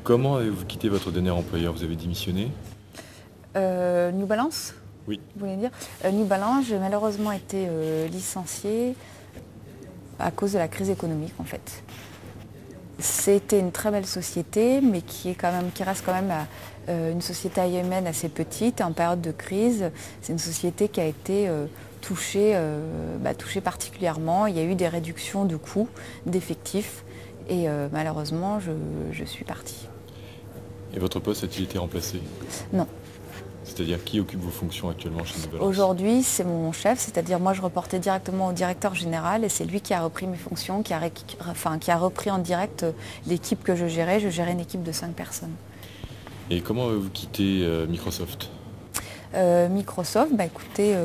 Comment avez-vous quitté votre dernier employeur? Vous avez démissionné? New Balance, Oui. vous voulez dire New Balance, j'ai malheureusement été licenciée à cause de la crise économique en fait. C'était une très belle société, mais qui reste quand même une société à Yémen assez petite, en période de crise. C'est une société qui a été touchée particulièrement. Il y a eu des réductions de coûts, d'effectifs, et malheureusement, je suis partie. Et votre poste a-t-il été remplacé? Non. C'est-à-dire qui occupe vos fonctions actuellement chez New Balance? Aujourd'hui, c'est mon chef, c'est-à-dire moi je reportais directement au directeur général et c'est lui qui a repris mes fonctions, qui a repris en direct l'équipe que je gérais. Je gérais une équipe de 5 personnes. Et comment avez-vous quitté Microsoft? Microsoft, écoutez,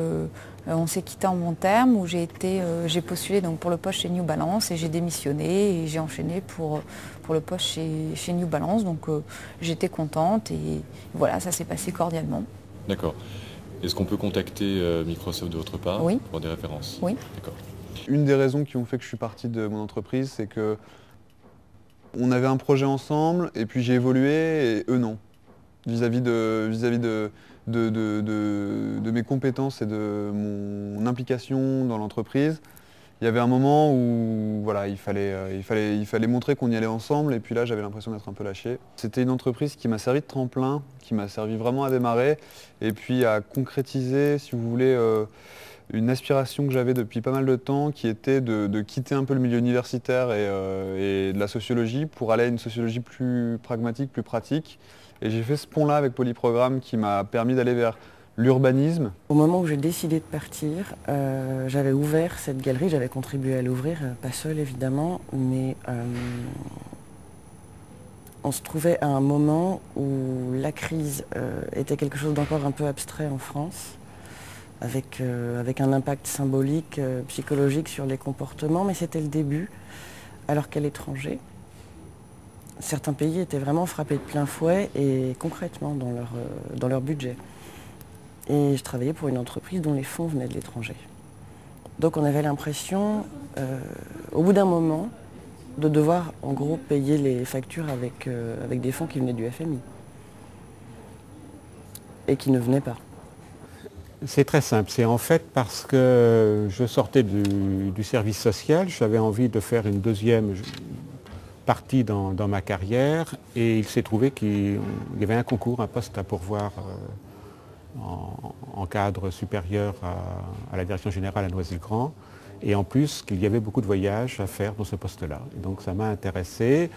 on s'est quitté en bons termes où j'ai postulé donc pour le poste chez New Balance et j'ai démissionné et j'ai enchaîné pour le poste chez New Balance. Donc j'étais contente et voilà, ça s'est passé cordialement. D'accord. Est-ce qu'on peut contacter Microsoft de votre part Oui. pour des références? Oui. D'accord. Une des raisons qui ont fait que je suis parti de mon entreprise, c'est que on avait un projet ensemble et puis j'ai évolué et eux non. Vis-à-vis de mes compétences et de mon implication dans l'entreprise, il y avait un moment où voilà, il fallait montrer qu'on y allait ensemble et puis là j'avais l'impression d'être un peu lâché. C'était une entreprise qui m'a servi de tremplin, qui m'a servi vraiment à démarrer et puis à concrétiser, si vous voulez, une aspiration que j'avais depuis pas mal de temps qui était de quitter un peu le milieu universitaire et de la sociologie pour aller à une sociologie plus pragmatique, plus pratique. Et j'ai fait ce pont-là avec Polyprogramme qui m'a permis d'aller vers l'urbanisme. Au moment où j'ai décidé de partir, j'avais ouvert cette galerie, j'avais contribué à l'ouvrir, pas seule évidemment, mais on se trouvait à un moment où la crise était quelque chose d'encore un peu abstrait en France, avec un impact symbolique, psychologique sur les comportements, mais c'était le début, alors qu'à l'étranger, certains pays étaient vraiment frappés de plein fouet et concrètement dans leur budget. Et je travaillais pour une entreprise dont les fonds venaient de l'étranger. Donc on avait l'impression, au bout d'un moment, de devoir en gros payer les factures avec des fonds qui venaient du FMI. Et qui ne venaient pas. C'est très simple, c'est en fait parce que je sortais du service social, j'avais envie de faire une deuxième partie dans ma carrière et il s'est trouvé qu'il y avait un concours, un poste à pourvoir en cadre supérieur à la direction générale à Noisy-le-Grand et en plus qu'il y avait beaucoup de voyages à faire dans ce poste-là. Donc ça m'a intéressé.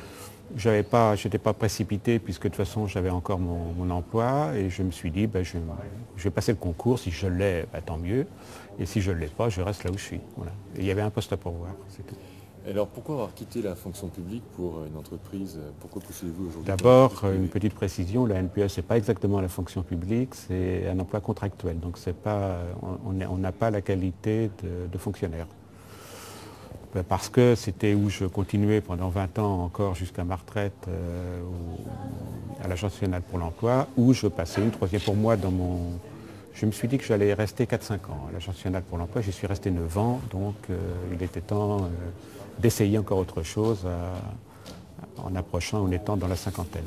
Je n'étais pas précipité puisque de toute façon j'avais encore mon emploi et je me suis dit je vais passer le concours, si je l'ai, tant mieux. Et si je ne l'ai pas, je reste là où je suis. Voilà. Et il y avait un poste à pourvoir, c'est tout. Alors pourquoi avoir quitté la fonction publique pour une entreprise? Pourquoi postulez-vous aujourd'hui? D'abord, une petite précision, la NPE, ce n'est pas exactement la fonction publique, c'est un emploi contractuel. Donc on n'a pas la qualité de fonctionnaire. Parce que c'était où je continuais pendant 20 ans encore jusqu'à ma retraite à l'Agence nationale pour l'emploi, où je passais une troisième pour moi Je me suis dit que j'allais rester 4-5 ans à l'Agence nationale pour l'emploi. J'y suis resté 9 ans, donc il était temps d'essayer encore autre chose en approchant, en étant dans la cinquantaine.